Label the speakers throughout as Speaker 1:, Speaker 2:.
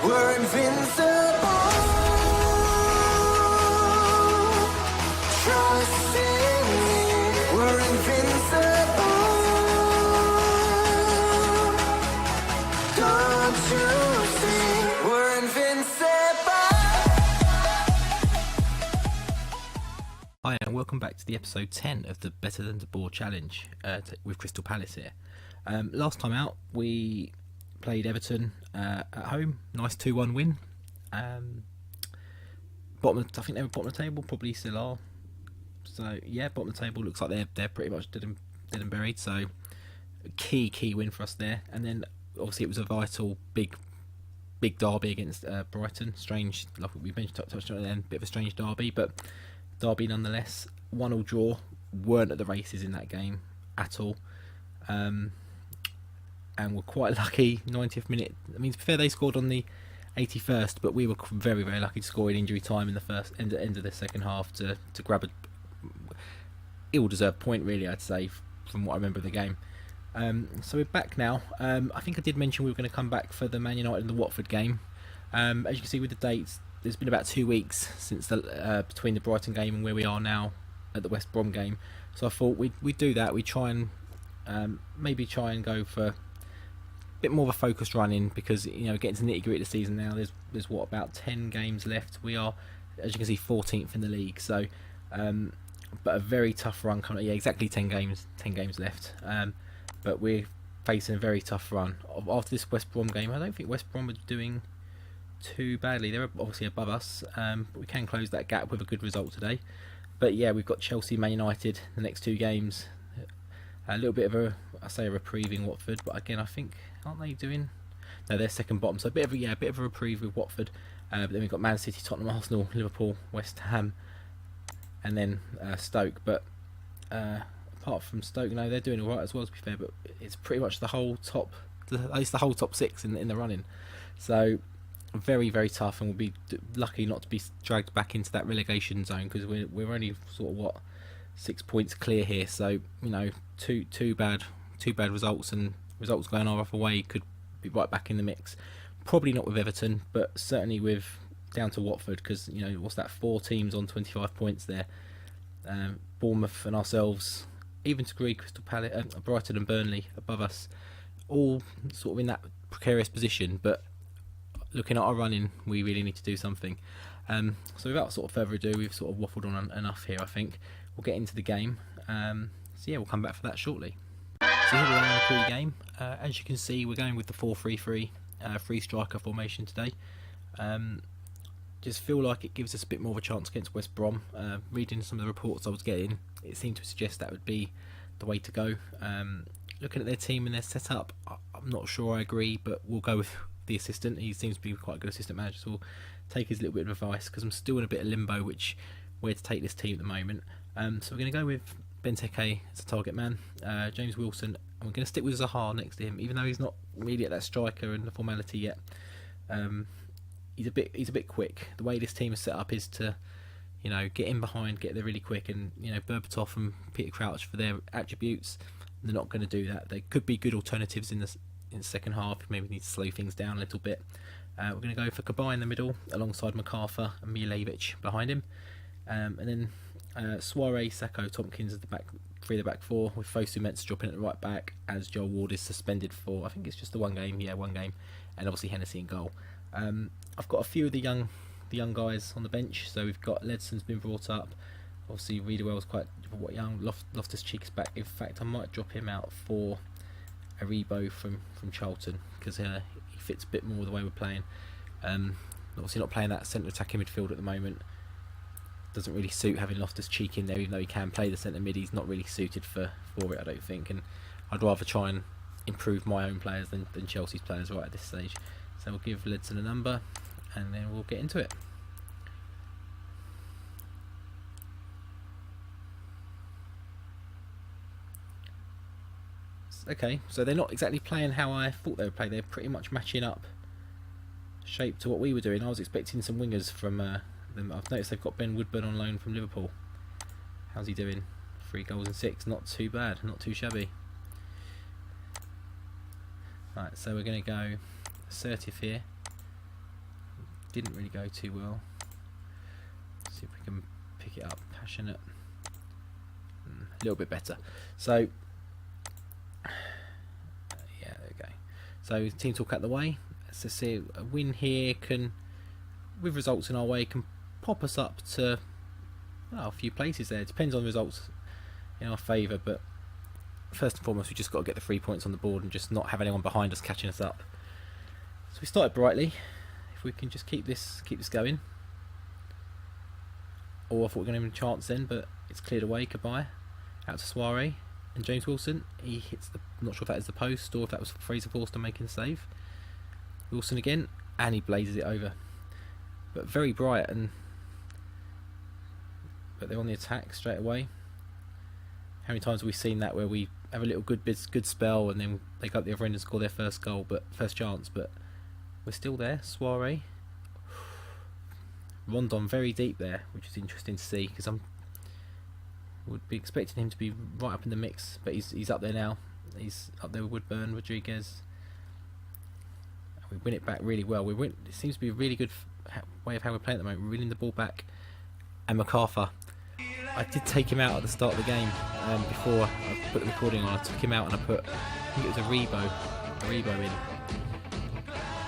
Speaker 1: We're invincible. Trust in me. We're invincible. Don't you see? We're invincible.
Speaker 2: Hi and welcome back to the episode 10 of the Better Than the Boer challenge with Crystal Palace here. Last time out we played Everton at home, nice 2-1 win. I think they were bottom of the table, probably still are. So yeah, bottom of the table, looks like they're pretty much dead and buried. So key win for us there. And then obviously it was a vital big derby against Brighton. Strange, like we mentioned, touched on it then, bit of a strange derby, but derby nonetheless. 1-1 draw, weren't at the races in that game at all, and we're quite lucky. 90th minute, I mean to be fair, they scored on the 81st, but we were very lucky to score in injury time in the first end of the second half to grab a ill-deserved point, really, I'd say, from what I remember of the game. So we're back now. I think I did mention we were going to come back for the Man United and the Watford game. As you can see with the dates, there's been about 2 weeks since between the Brighton game and where we are now at the West Brom game. So I thought we'd do that. We'd try and maybe try and go for a bit more of a focused run in, because getting to the nitty gritty of the season now. There's what, about 10 games left. We are, as you can see, 14th in the league. So, but a very tough run coming. Yeah, exactly 10 games left. But we're facing a very tough run after this West Brom game. I don't think West Brom are doing too badly. They're obviously above us, but we can close that gap with a good result today. But yeah, we've got Chelsea, Man United the next 2 games. A little bit of a reprieve in Watford, but again I think, aren't they doing? No, they're second bottom, so a bit of a reprieve with Watford. But then we've got Man City, Tottenham, Arsenal, Liverpool, West Ham, and then Stoke. But apart from Stoke, no, they're doing all right as well, to be fair. But it's pretty much the whole top, at least the whole top 6 in the running. So very tough, and we'll be lucky not to be dragged back into that relegation zone, because we're only sort of 6 points clear here. So two bad results, and results going our other way could be right back in the mix. Probably not with Everton, but certainly with down to Watford, because what's that, 4 teams on 25 points there. Bournemouth and ourselves, even to agree, Crystal Palace, Brighton and Burnley above us, all sort of in that precarious position. But looking at our running, we really need to do something. So without sort of further ado, we've sort of waffled on enough here. I think we'll get into the game. So yeah, we'll come back for that shortly. So here we are in the pre-game. As you can see, we're going with the 4-3-3 free striker formation today. Just feel like it gives us a bit more of a chance against West Brom. Reading some of the reports I was getting, it seemed to suggest that would be the way to go. Looking at their team and their setup, I'm not sure I agree, but we'll go with the assistant. He seems to be quite a good assistant manager, so we'll take his little bit of advice, because I'm still in a bit of limbo where to take this team at the moment. So we're going to go with Benteke as a target man, James Wilson, and we're going to stick with Zaha next to him, even though he's not really at that striker and the formality yet. He's a bit quick. The way this team is set up is to get in behind, get there really quick, and Berbatov and Peter Crouch, for their attributes, they're not going to do that. They could be good alternatives in the second half. Maybe need to slow things down a little bit. We're going to go for Kabay in the middle alongside MacArthur and Milevic behind him, and then Suarez, Sacco, Tompkins at the back 3, the back 4, with Fosu Mensah dropping at the right back, as Joel Ward is suspended for, I think it's just the one game, and obviously Hennessy in goal. I've got a few of the young guys on the bench. So we've got Ledson's been brought up. Obviously Riedewell's quite young. Loftus-Cheek's back. In fact, I might drop him out for Aribo from Charlton, because he fits a bit more the way we're playing. Obviously not playing that centre attacking midfield at the moment. Doesn't really suit having Loftus-Cheek in there, even though he can play the centre mid. He's not really suited for it, I don't think. And I'd rather try and improve my own players than Chelsea's players right at this stage. So we'll give Ledson a number, and then we'll get into it. Okay, so they're not exactly playing how I thought they would play. They're pretty much matching up shape to what we were doing. I was expecting some wingers from them. I've noticed they've got Ben Woodburn on loan from Liverpool. How's he doing? 3 goals and 6, not too bad, not too shabby. Right, so we're going to go assertive here. didn't really go too well. See if we can pick it up. Passionate. A little bit better. So, yeah, there we go. So, team talk out the way. So, see, a win here can, with results in our way, can pop us up to a few places there. It depends on the results in our favour, but first and foremost, we just got to get the 3 points on the board and just not have anyone behind us catching us up. So we started brightly. If we can just keep this going. Or I thought we were going to have a chance then, but it's cleared away. Goodbye. Out to Soiree and James Wilson. He hits the. I'm not sure if that is the post or if that was Fraser Forster making the save. Wilson again, and he blazes it over. But very bright, but they're on the attack straight away. How many times have we seen that where we have a little good spell and then they go up the other end and score their first chance, but we're still there. Soiree. Rondon very deep there, which is interesting to see because would be expecting him to be right up in the mix, but he's up there now. He's up there with Woodburn, Rodriguez. And we win it back really well. It seems to be a really good way of how we're playing at the moment. We're winning the ball back, and MacArthur. I did take him out at the start of the game before I put the recording on. I took him out and I think it was a Rebo in.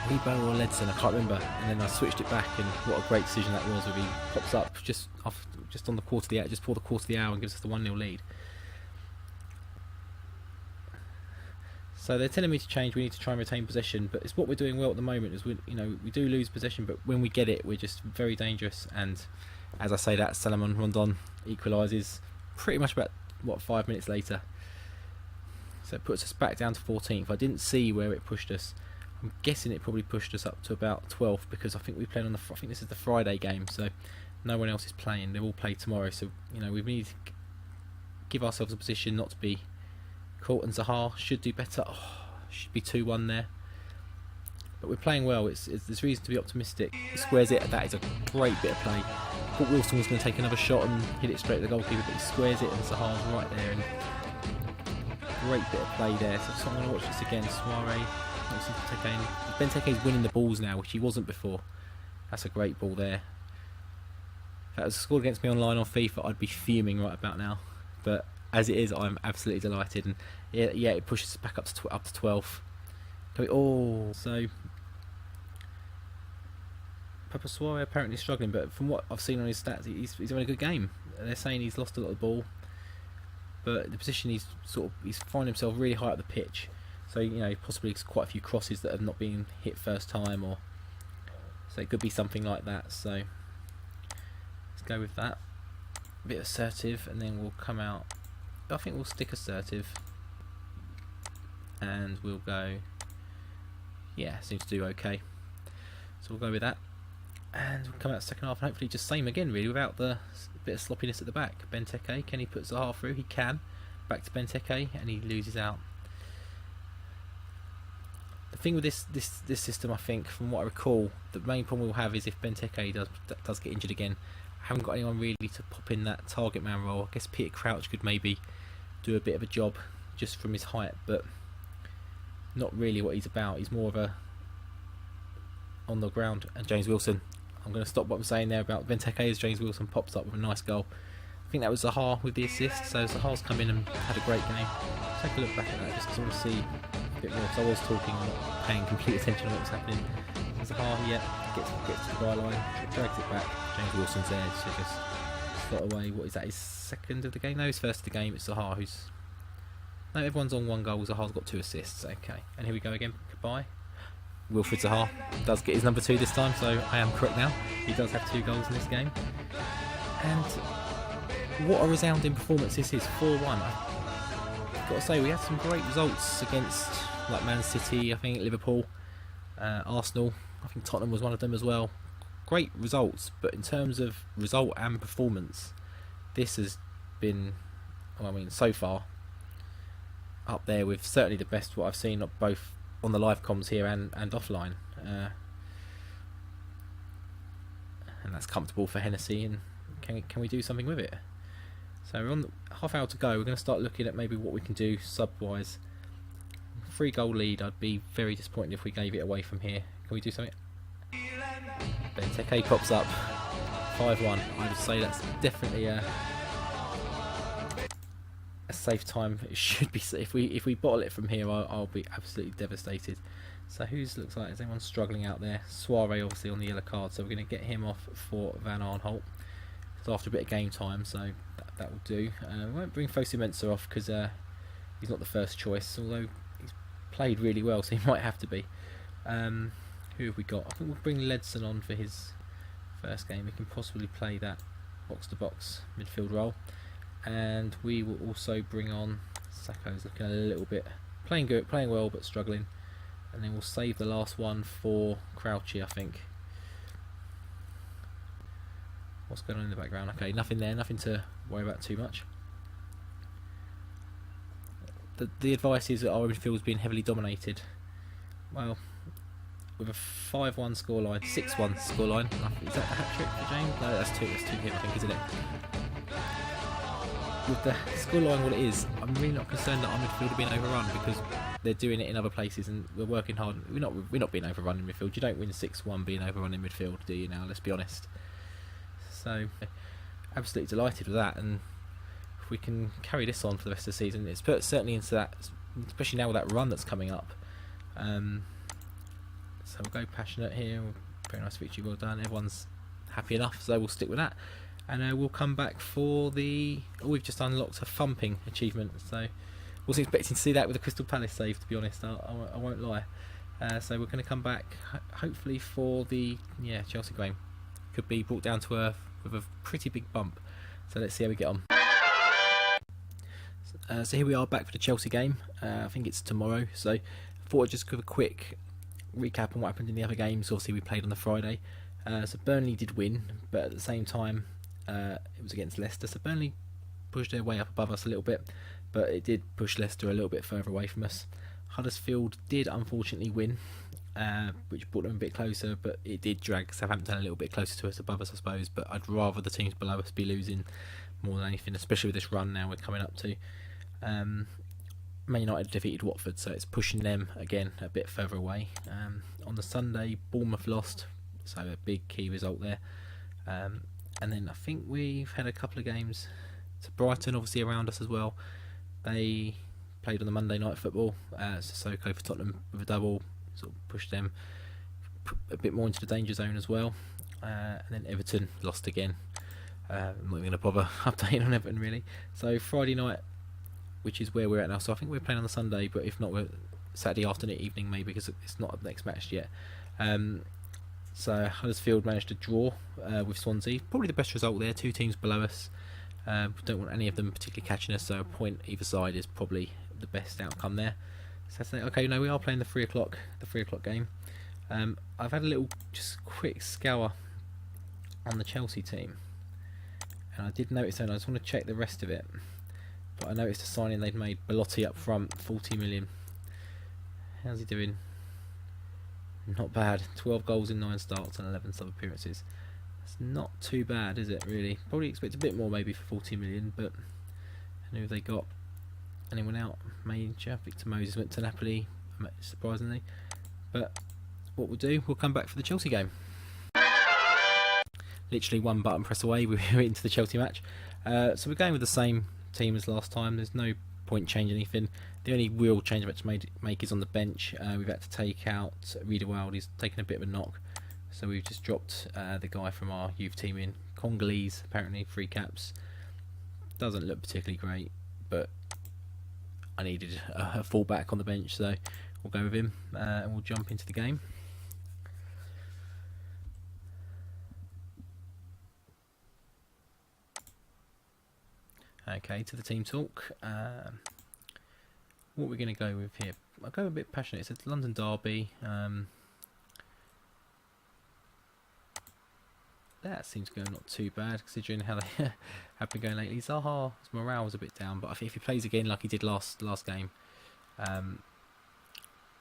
Speaker 2: Rebo or Ledson, I can't remember. And then I switched it back, and what a great decision that was. Where he pops up just on the quarter of the hour, just before the quarter of the hour, and gives us the 1-0 lead. So they're telling me to change. We need to try and retain possession, but it's what we're doing well at the moment. Is we do lose possession, but when we get it, we're just very dangerous. And as I say that, Salomon Rondon equalises pretty much about 5 minutes later. So it puts us back down to 14th. I didn't see where it pushed us. I'm guessing it probably pushed us up to about 12th because I think we played I think this is the Friday game, so no one else is playing. They'll all play tomorrow, so we need to give ourselves a position not to be caught. And Zaha should do better. Should be 2-1 there, but we're playing well. There's reason to be optimistic. He squares it. That is a great bit of play. I thought Wilson was going to take another shot and hit it straight at the goalkeeper, but he squares it and Zaha's right there. And great bit of play there. So I'm going to watch this again. Soiree. Benteke's winning the balls now, which he wasn't before. That's a great ball there. If that was scored against me online on FIFA, I'd be fuming right about now. But as it is, I'm absolutely delighted. And yeah, it pushes us back up to 12. So Papa Soiree apparently struggling, but from what I've seen on his stats, he's having a good game. They're saying he's lost a lot of the ball, but the position he's finding himself really high up the pitch. So possibly quite a few crosses that have not been hit first time, so it could be something like that. So let's go with that. A bit assertive, and then we'll come out. I think we'll stick assertive, and we'll go. Yeah, seems to do okay. So we'll go with that, and we'll come out second half, and hopefully just same again, really, without the bit of sloppiness at the back. Benteke, can he put Zaha through? He can. Back to Benteke, and he loses out. The thing with this system, I think, from what I recall, the main problem we'll have is if Benteke does get injured again. I haven't got anyone really to pop in that target man role. I guess Peter Crouch could maybe do a bit of a job just from his height, but not really what he's about. He's more of a on the ground. And James Wilson, I'm going to stop what I'm saying there about Benteke as James Wilson pops up with a nice goal. I think that was Zaha with the assist, so Zaha's come in and had a great game. Take a look back at that just because I want to see a bit more, because I was talking and not paying complete attention to what was happening. So Zaha, gets to the byline, drags it back. James Wilson's there, so just slot away. What is that, his second of the game? No, his first of the game. It's Zaha who's... No, everyone's on one goal. Zaha's got 2 assists. Okay, and here we go again. Goodbye. Wilfried Zaha does get his number 2 this time, so I am correct now. He does have 2 goals in this game. And what a resounding performance this is, 4-1. I've got to say, we had some great results against like Man City, I think Liverpool, Arsenal, I think Tottenham was one of them as well. Great results, but in terms of result and performance, this has been, so far, up there with certainly the best what I've seen both on the live comms here and offline. And that's comfortable for Hennessy, and can we do something with it? So we're on half hour to go. We're going to start looking at maybe what we can do sub-wise. 3-goal lead, I'd be very disappointed if we gave it away from here. Can we do something? Benteke pops up. 5-1. I would say that's definitely a safe time. It should be. If we bottle it from here, I'll be absolutely devastated. So looks like is anyone struggling out there? Soiree obviously on the yellow card, so we're going to get him off for Van Arnholt. It's after a bit of game time, so that will do. We won't bring Fosu Mensah off because he's not the first choice, although he's played really well, so he might have to be. Who have we got? I think we'll bring Ledson on for his first game. He can possibly play that box-to-box midfield role. And we will also bring on Sacco's looking a little bit playing good, playing well but struggling. And then we'll save the last one for Crouchy, I think. What's going on in the background? Okay, nothing there, nothing to worry about too much. The advice is that our midfield's been heavily dominated. Well, with a 5-1 scoreline, 6-1 scoreline. Is that a hat-trick for James? No, that's two him, I think, isn't it? With the scoreline what it is, I'm really not concerned that our midfield are being overrun because they're doing it in other places and we're working hard. We're not being overrun in midfield. You don't win 6-1 being overrun in midfield, do you now? Let's be honest. So, absolutely delighted with that, and if we can carry this on for the rest of the season, it's put certainly into that, especially now with that run that's coming up. So we'll go passionate here. Very nice feature, well done. Everyone's happy enough, so we'll stick with that. And we'll come back for the... we've just unlocked a thumping achievement, so wasn't expecting to see that with a Crystal Palace save, to be honest. I won't lie. So we're going to come back, hopefully, for the Chelsea game. Could be brought down to earth with a pretty big bump. So let's see how we get on. So here we are back for the Chelsea game. I think it's tomorrow. So I thought I'd just give a quick recap on what happened in the other games. Obviously we played on the Friday. So Burnley did win, but at the same time it was against Leicester. So Burnley pushed their way up above us a little bit, but it did push Leicester a little bit further away from us. Huddersfield did unfortunately win, which brought them a bit closer, but it did drag Southampton a little bit closer to us, above us I suppose. But I'd rather the teams below us be losing more than anything, especially with this run now we're coming up to. Man United defeated Watford, so it's pushing them again a bit further away. On the Sunday, Bournemouth lost, so a big key result there. And then I think we've had a couple of games. So Brighton obviously around us as well. They played on the Monday Night Football. Sissoko for Tottenham with a double, sort of pushed them a bit more into the danger zone as well. And then Everton lost again. I'm not even going to bother updating on Everton really. So Friday night, which is where we're at now. So I think we're playing on the Sunday, but if not, we're Saturday afternoon, evening maybe, because it's not the next match yet. So Huddersfield managed to draw with Swansea. Probably the best result there. Two teams below us. Don't want any of them particularly catching us, so a point either side is probably the best outcome there. So okay, no, we are playing the 3 o'clock game. I've had a little just quick scour on the Chelsea team, and I did notice, and I just want to check the rest of it. But I noticed a signing they'd made, Belotti up front, 40 million. How's he doing? Not bad. 12 goals in 9 starts and 11 sub appearances. That's not too bad, is it, really? Probably expect a bit more maybe for 40 million, but who have they got? Anyone out? Major. Victor Moses went to Napoli, surprisingly. But what we'll do, we'll come back for the Chelsea game. Literally one button press away, we're into the Chelsea match. So we're going with the same team as last time. There's no point changing anything. The only real change I've had to make is on the bench. We've had to take out Riedewald. He's taken a bit of a knock, so we've just dropped the guy from our youth team in. Congolese, apparently 3 caps. Doesn't look particularly great, but I needed a full-back on the bench, so we'll go with him and we'll jump into the game. Okay, to the team talk. What we're going to go with here? I'll go a bit passionate. It's a London derby. That seems to go not too bad considering how they have been going lately. Zaha's morale was a bit down, but I think if he plays again like he did last game,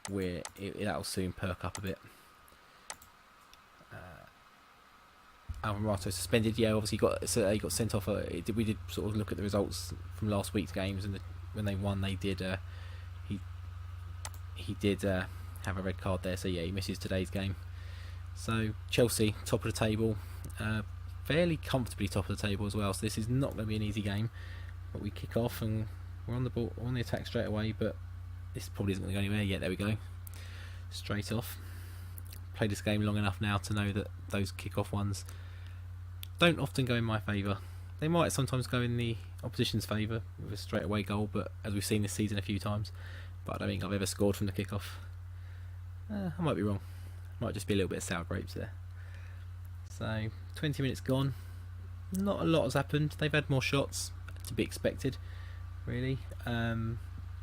Speaker 2: that'll soon perk up a bit. Alvaro suspended. Yeah, obviously he got sent off. We did sort of look at the results from last week's games, and when they won, they did. He did have a red card there. So yeah, he misses today's game, So Chelsea, top of the table, fairly comfortably top of the table as well. So this is not going to be an easy game. But we kick off and we're on the ball, on the attack straight away. But this probably isn't going to go anywhere yet. There we go, straight off. Played this game long enough now to know that those kick-off ones don't often go in my favour. They might sometimes go in the opposition's favour with a straight away goal, but as we've seen this season a few times. But I don't think I've ever scored from the kick-off. I might be wrong. Might just be a little bit of sour grapes there. So 20 minutes gone. Not a lot has happened. They've had more shots, to be expected, really.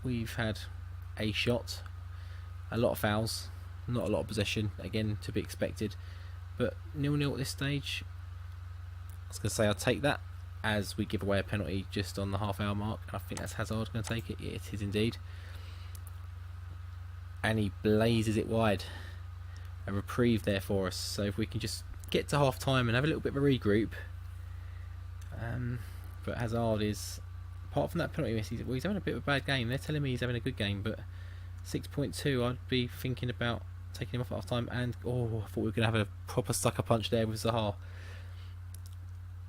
Speaker 2: We've had a shot, a lot of fouls, not a lot of possession, again to be expected. But 0-0 at this stage. I was going to say I'll take that as we give away a penalty just on the half-hour mark. I think that's Hazard going to take it. Yeah, it is indeed. And he blazes it wide. A reprieve there for us. So if we can just get to half-time and have a little bit of a regroup. But Hazard is, apart from that penalty miss, he's having a bit of a bad game. They're telling me he's having a good game, but 6.2, I'd be thinking about taking him off at half-time. And, I thought we were going to have a proper sucker punch there with Zaha.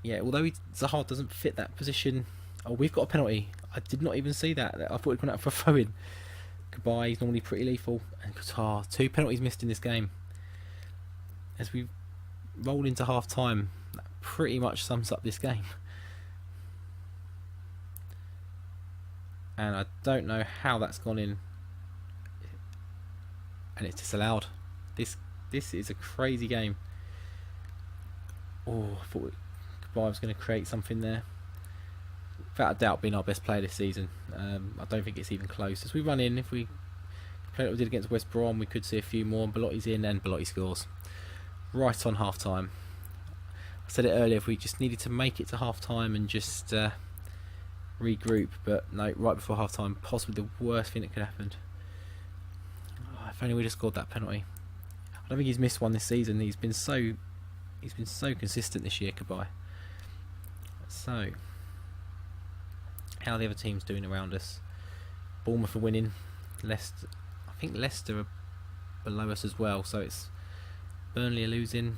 Speaker 2: Yeah, although Zaha doesn't fit that position. Oh, we've got a penalty. I did not even see that. I thought he'd gone out for a throw-in. Goodbye, he's normally pretty lethal. And Qatar, 2 penalties missed in this game. As we roll into half-time, that pretty much sums up this game. And I don't know how that's gone in. And it's disallowed. This is a crazy game. I thought Goodbye was going to create something there. Without a doubt being our best player this season. I don't think it's even close. As we run in, if we play what we did against West Brom, we could see a few more. Belotti's in and Belotti scores. Right on half-time. I said it earlier, if we just needed to make it to half-time and just regroup, but no, right before half-time, possibly the worst thing that could happen. If only we'd have scored that penalty. I don't think he's missed one this season. He's been so consistent this year, Goodbye. So, how are the other teams doing around us? Bournemouth are winning. I think Leicester are below us as well. So it's Burnley are losing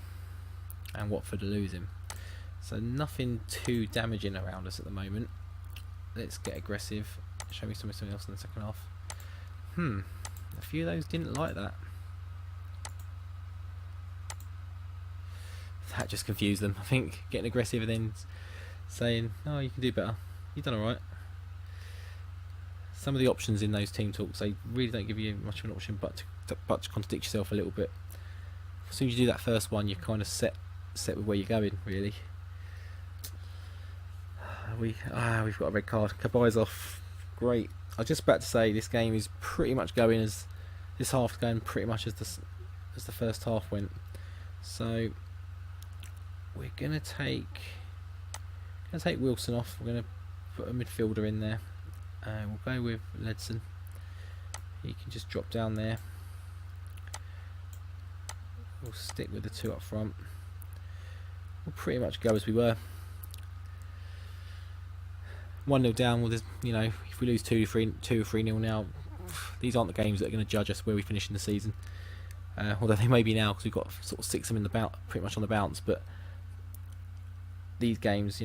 Speaker 2: and Watford are losing. So nothing too damaging around us at the moment. Let's get aggressive. Show me something else in the second half. A few of those didn't like that. That just confused them. I think getting aggressive and then saying, "Oh, you can do better. You've done alright." Some of the options in those team talks, they really don't give you much of an option, but to contradict yourself a little bit. As soon as you do that first one, you're kind of set with where you're going, really. We've got a red card. Kabai's off. Great. I was just about to say this game is pretty much going as this half's going pretty much as the first half went. So we're gonna take Wilson off. We're gonna put a midfielder in there. We'll go with Ledson. He can just drop down there. We'll stick with the 2 up front. We'll pretty much go as we were. 1-0 down. Well, if we lose 2 or 3-0 now, these aren't the games that are going to judge us where we finish in the season. Although they may be now, because we've got sort of 6 of them in the pretty much on the bounce. But these games,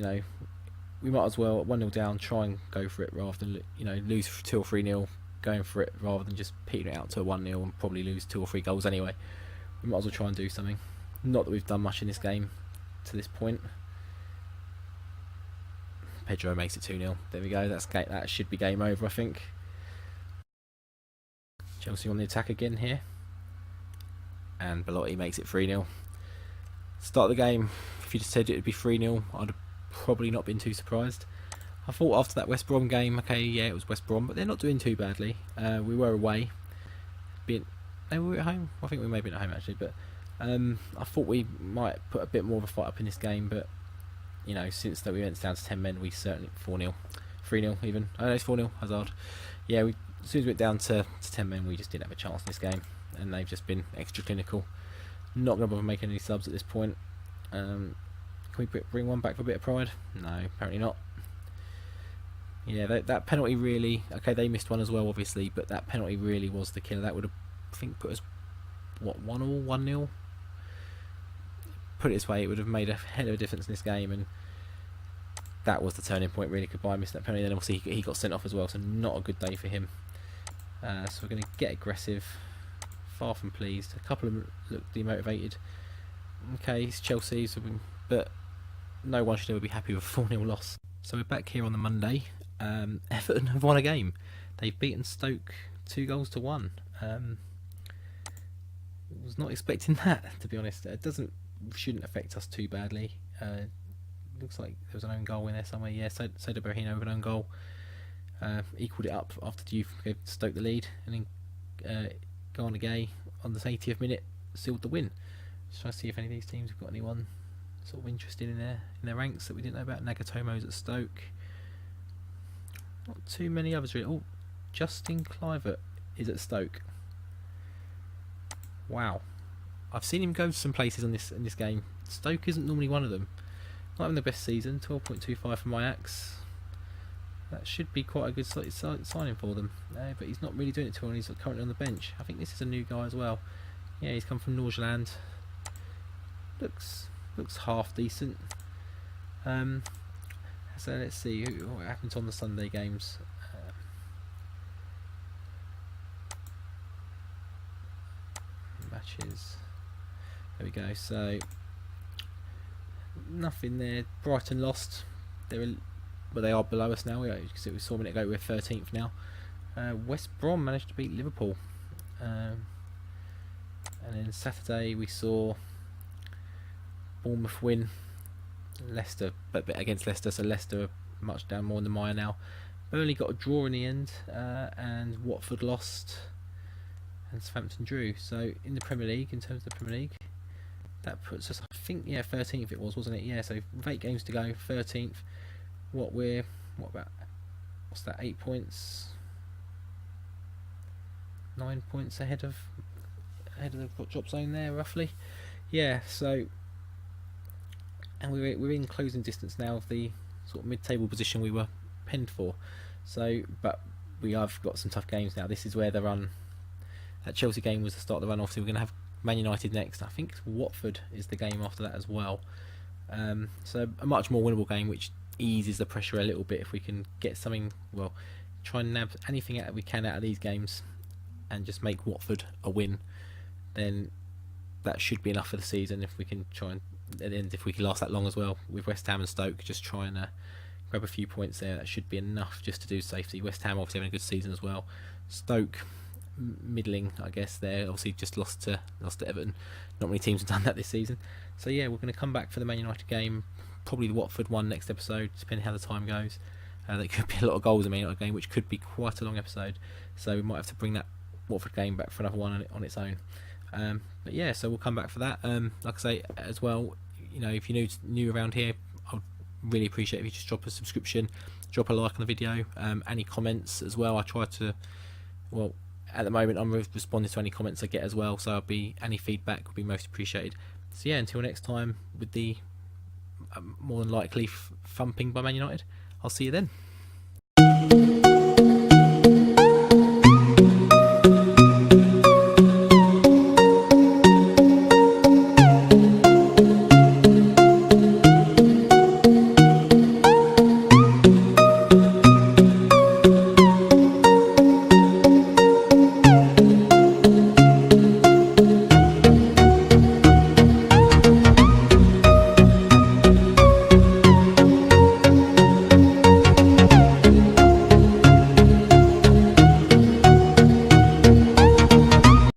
Speaker 2: we might as well 1-0 down, try and go for it rather than lose 2 or 3-0, going for it rather than just petering it out to a 1-0 and probably lose 2 or 3 goals anyway. We might as well try and do something. Not that we've done much in this game to this point. Pedro makes it 2-0. There we go. That should be game over, I think. Chelsea on the attack again here. And Belotti makes it 3-0. Start of the game, if you just said it would be 3-0, I'd have probably not been too surprised. I thought after that West Brom game, okay, yeah, it was West Brom, but they're not doing too badly. We were away. We were at home? I think we may have been at home actually, but I thought we might put a bit more of a fight up in this game, but since that we went down to 10 men, we certainly 4-0, 3-0 even. I know it's 4-0, Hazard. Yeah, as soon as we went down to 10 men, we just didn't have a chance in this game, and they've just been extra clinical. Not going to bother making any subs at this point. Can we bring one back for a bit of pride? No, apparently not. Yeah, that penalty really... Okay, they missed one as well, obviously, but that penalty really was the killer. That would have, I think, put us, 1-1-0? put it this way, it would have made a hell of a difference in this game, and that was the turning point really. Goodbye missing that penalty, then obviously he got sent off as well, so not a good day for him. So we're going to get aggressive, far from pleased. A couple of them look demotivated. Okay, it's Chelsea, so but no one should ever be happy with a 4-0 loss. So we're back here on the Monday. Everton have won a game. They've beaten Stoke 2-1. Was not expecting that, to be honest. It shouldn't affect us too badly. Looks like there was an own goal in there somewhere. Yeah, Soda Berahino with an own goal. Equalled it up after Diouf gave Stoke the lead, and then Garner Gay on the 80th minute sealed the win. Just trying to see if any of these teams have got anyone sort of interested in their ranks that we didn't know about. Nagatomo's at Stoke. Not too many others really. Oh, Justin Clivert is at Stoke. Wow, I've seen him go some places in this game. Stoke isn't normally one of them. Not having the best season. 12.25 from Ajax. That should be quite a good signing for them. But he's not really doing it too well. He's currently on the bench. I think this is a new guy as well. Yeah, he's come from Norgeland. Looks half decent. So let's see what happens on the Sunday games. Matches. There we go. So nothing there. Brighton lost. But they are below us now. Because we saw a minute ago we're 13th now. West Brom managed to beat Liverpool. And then Saturday we saw Bournemouth win. Leicester, but against Leicester, so Leicester are much down more in the mire now. Burnley got a draw in the end, and Watford lost, and Southampton drew. So in the Premier League, in terms of the Premier League, that puts us, I think, 13th it was, wasn't it? Yeah, so with 8 games to go, 13th. What's that? 8 points, 9 points ahead of the drop zone there, roughly. Yeah, so. And we're in closing distance now of the sort of mid-table position we were penned for. So, but we have got some tough games now. This is where the run. That Chelsea game was the start of the run. Obviously, we're going to have Man United next. I think Watford is the game after that as well. So a much more winnable game, which eases the pressure a little bit if we can get something. Well, try and nab anything we can out of these games, and just make Watford a win. Then that should be enough for the season if we can try and. At the end, if we can last that long as well with West Ham and Stoke, just try and grab a few points there. That should be enough just to do safety. West Ham obviously having a good season as well. Stoke middling, I guess. They're obviously just lost to Everton. Not many teams have done that this season. So yeah, we're going to come back for the Man United game, probably the Watford one next episode, depending how the time goes. There could be a lot of goals in the Man United game, which could be quite a long episode. So we might have to bring that Watford game back for another one on its own. But yeah, so we'll come back for that. Like I say as well, if you're new around here, I'd really appreciate if you just drop a subscription, drop a like on the video, any comments as well. I try to, at the moment I'm responding to any comments I get as well, so any feedback would be most appreciated. So yeah, until next time with the more than likely thumping by Man United, I'll see you then.